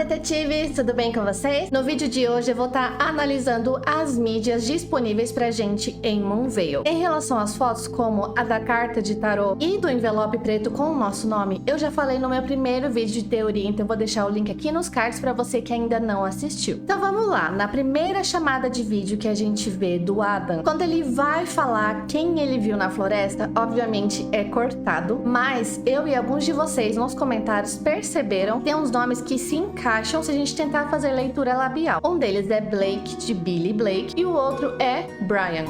detetives, tudo bem com vocês? No vídeo de hoje eu vou estar analisando as mídias disponíveis pra gente em Moonveil. Em relação às fotos, como a da carta de tarô e do envelope preto com o nosso nome, eu já falei no meu primeiro vídeo de teoria, então eu vou deixar o link aqui nos cards pra você que ainda não assistiu. Então vamos lá, na primeira chamada de vídeo que a gente vê do Adam, quando ele vai falar quem ele viu na floresta, obviamente é cortado, mas eu e alguns de vocês nos comentários perceberam que tem uns nomes que se encaixam se a gente tentar fazer leitura labial. Um deles é Blake, de Billy Blake, e o outro é Brian.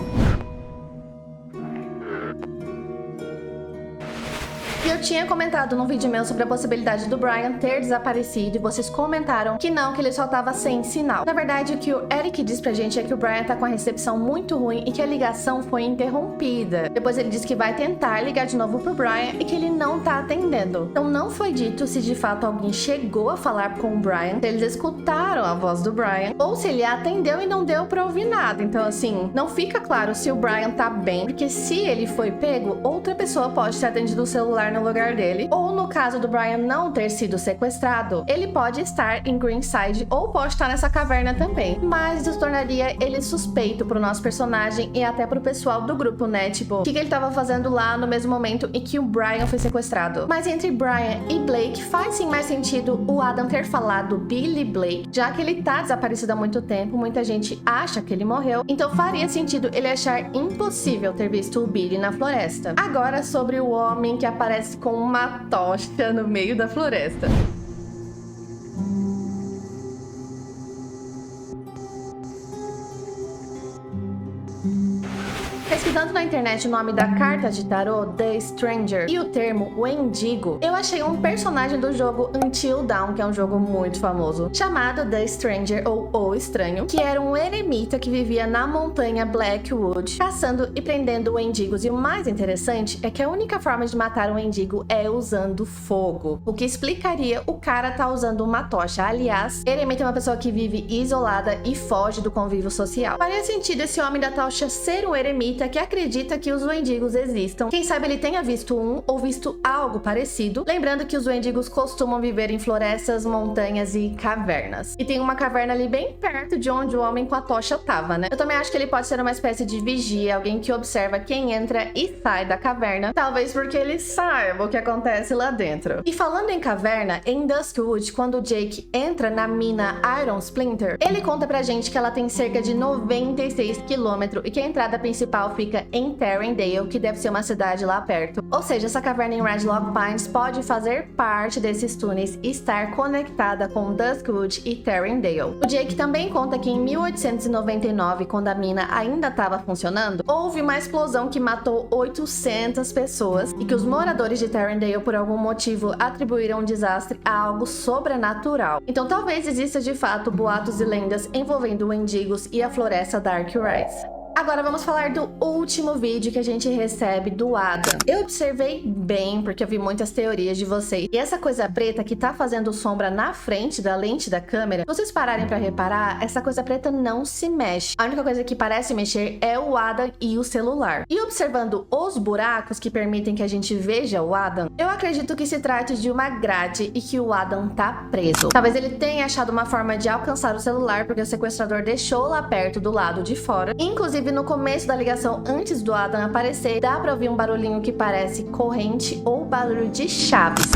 E eu tinha comentado num vídeo meu sobre a possibilidade do Brian ter desaparecido e vocês comentaram que não, que ele só tava sem sinal. Na verdade, o que o Eric diz pra gente é que o Brian tá com a recepção muito ruim e que a ligação foi interrompida. Depois ele diz que vai tentar ligar de novo pro Brian e que ele não tá atendendo. Então não foi dito se de fato alguém chegou a falar com o Brian, se eles escutaram a voz do Brian, ou se ele atendeu e não deu pra ouvir nada. Então assim, não fica claro se o Brian tá bem, porque se ele foi pego, outra pessoa pode ter atendido o celular no lugar dele, ou no caso do Brian não ter sido sequestrado, ele pode estar em Greenside ou pode estar nessa caverna também, mas isso tornaria ele suspeito pro nosso personagem e até pro pessoal do grupo, né? Tipo, o que ele tava fazendo lá no mesmo momento em que o Brian foi sequestrado. Mas entre Brian e Blake faz sim mais sentido o Adam ter falado Billy Blake, já que ele tá desaparecido há muito tempo, muita gente acha que ele morreu, então faria sentido ele achar impossível ter visto o Billy na floresta. Agora sobre o homem que aparece com uma tocha no meio da floresta. Pesquisando na internet o nome da carta de tarô, The Stranger, e o termo Wendigo, eu achei um personagem do jogo Until Dawn, que é um jogo muito famoso, chamado The Stranger, ou O Estranho, que era um eremita que vivia na montanha Blackwood, caçando e prendendo Wendigos. E o mais interessante é que a única forma de matar um Wendigo é usando fogo, o que explicaria o cara tá usando uma tocha. Aliás, eremita é uma pessoa que vive isolada e foge do convívio social. Faria sentido esse homem da tocha ser um eremita que acredita que os Wendigos existam. Quem sabe ele tenha visto um ou visto algo parecido. Lembrando que os Wendigos costumam viver em florestas, montanhas e cavernas. E tem uma caverna ali bem perto de onde o homem com a tocha tava, né? Eu também acho que ele pode ser uma espécie de vigia, alguém que observa quem entra e sai da caverna. Talvez porque ele saiba o que acontece lá dentro. E falando em caverna, em Duskwood, quando o Jake entra na mina Iron Splinter, ele conta pra gente que ela tem cerca de 96 km e que a entrada principal fica em Tarrendale, que deve ser uma cidade lá perto. Ou seja, essa caverna em Redlock Pines pode fazer parte desses túneis e estar conectada com Duskwood e Tarrendale. O Jake também conta que em 1899, quando a mina ainda estava funcionando, houve uma explosão que matou 800 pessoas e que os moradores de Tarrendale, por algum motivo, atribuíram o desastre a algo sobrenatural. Então talvez exista de fato boatos e lendas envolvendo Wendigos e a floresta Dark Rise. Agora vamos falar do último vídeo que a gente recebe do Adam. Eu observei bem, porque eu vi muitas teorias de vocês. E essa coisa preta que tá fazendo sombra na frente da lente da câmera, se vocês pararem pra reparar, essa coisa preta não se mexe. A única coisa que parece mexer é o Adam e o celular. E observando os buracos que permitem que a gente veja o Adam, eu acredito que se trate de uma grade e que o Adam tá preso. Talvez ele tenha achado uma forma de alcançar o celular, porque o sequestrador deixou lá perto do lado de fora. Inclusive, no começo da ligação, antes do Adam aparecer, dá pra ouvir um barulhinho que parece corrente ou barulho de chaves.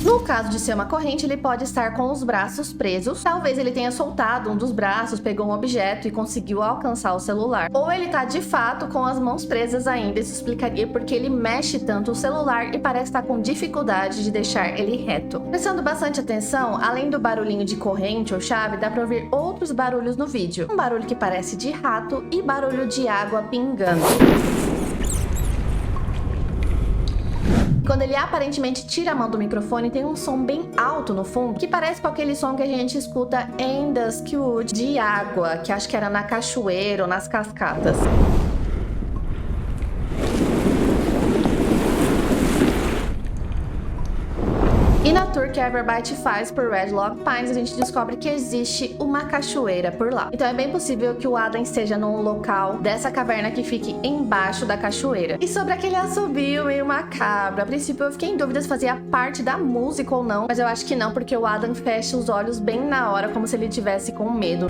No caso de ser uma corrente, ele pode estar com os braços presos. Talvez ele tenha soltado um dos braços, pegou um objeto e conseguiu alcançar o celular. Ou ele tá de fato com as mãos presas ainda. Isso explicaria porque ele mexe tanto o celular e parece estar com dificuldade de deixar ele reto. Prestando bastante atenção, além do barulhinho de corrente ou chave, dá pra ouvir outros barulhos no vídeo. Um barulho que parece de rato e barulho de água pingando. Quando ele aparentemente tira a mão do microfone, tem um som bem alto no fundo, que parece com aquele som que a gente escuta em Duskwood, de água, que acho que era na cachoeira ou nas cascatas. E na tour que a Everbite faz por Red Log Pines, a gente descobre que existe uma cachoeira por lá. Então é bem possível que o Adam esteja num local dessa caverna que fique embaixo da cachoeira. E sobre aquele assobio meio macabro, a princípio eu fiquei em dúvida se fazia parte da música ou não, mas eu acho que não, porque o Adam fecha os olhos bem na hora, como se ele tivesse com medo.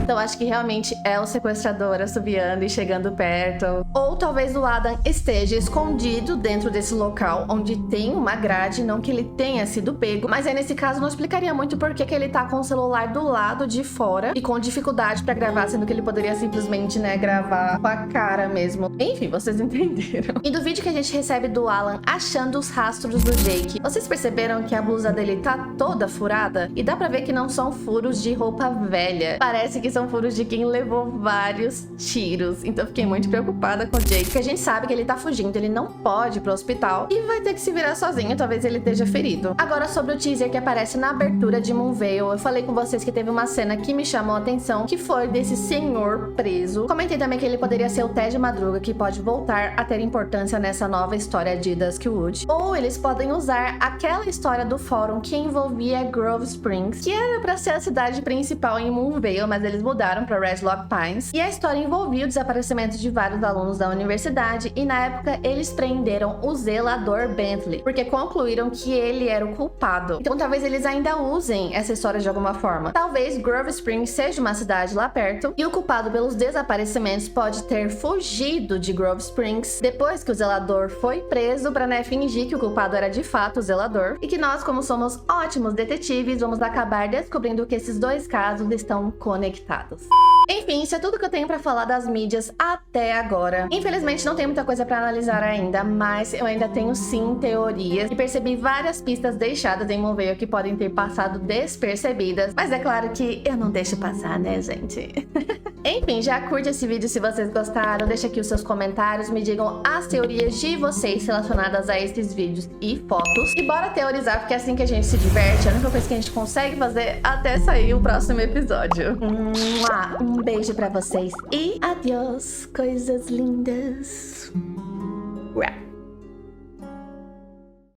Então acho que realmente é o sequestrador assobiando e chegando perto. Ou talvez o Adam esteja escondido dentro desse local onde tem uma grade, não que ele tenha sido pego. Mas aí nesse caso não explicaria muito por que ele tá com o celular do lado de fora e com dificuldade pra gravar, sendo que ele poderia simplesmente, né, gravar com a cara mesmo. Enfim, vocês entenderam. E do vídeo que a gente recebe do Alan achando os rastros do Jake, vocês perceberam que a blusa dele tá toda furada? E dá pra ver que não são furos de roupa velha. Parece que são furos de quem levou vários tiros. Então eu fiquei muito preocupada com o Jake, porque a gente sabe que ele tá fugindo, ele não pode ir pro hospital e vai ter que se virar sozinho, talvez ele esteja ferido. Agora sobre o teaser que aparece na abertura de Moonveil, eu falei com vocês que teve uma cena que me chamou a atenção, que foi desse senhor preso. Comentei também que ele poderia ser o Ted Madruga, que pode voltar a ter importância nessa nova história de Duskwood. Ou eles podem usar aquela história do fórum que envolvia Grove Springs, que era pra ser a cidade principal em Moonveil, mas eles mudaram para Red Log Pines. E a história envolvia o desaparecimento de vários alunos da universidade e na época eles prenderam o zelador Bentley, porque concluíram que ele era o culpado. Então talvez eles ainda usem essa história de alguma forma. Talvez Grove Springs seja uma cidade lá perto e o culpado pelos desaparecimentos pode ter fugido de Grove Springs depois que o zelador foi preso para, né, fingir que o culpado era de fato o zelador e que nós, como somos ótimos detetives, vamos acabar descobrindo que esses dois casos estão conectados. Enfim, isso é tudo que eu tenho pra falar das mídias até agora. Infelizmente não tem muita coisa pra analisar ainda, mas eu ainda tenho sim teorias e percebi várias pistas deixadas em Moonveil que podem ter passado despercebidas, mas é claro que eu não deixo passar, né, gente? Enfim, já curte esse vídeo se vocês gostaram, deixa aqui os seus comentários, me digam as teorias de vocês relacionadas a esses vídeos e fotos. E bora teorizar, porque é assim que a gente se diverte, é a única coisa que a gente consegue fazer até sair o próximo episódio. Um beijo pra vocês e adeus, coisas lindas.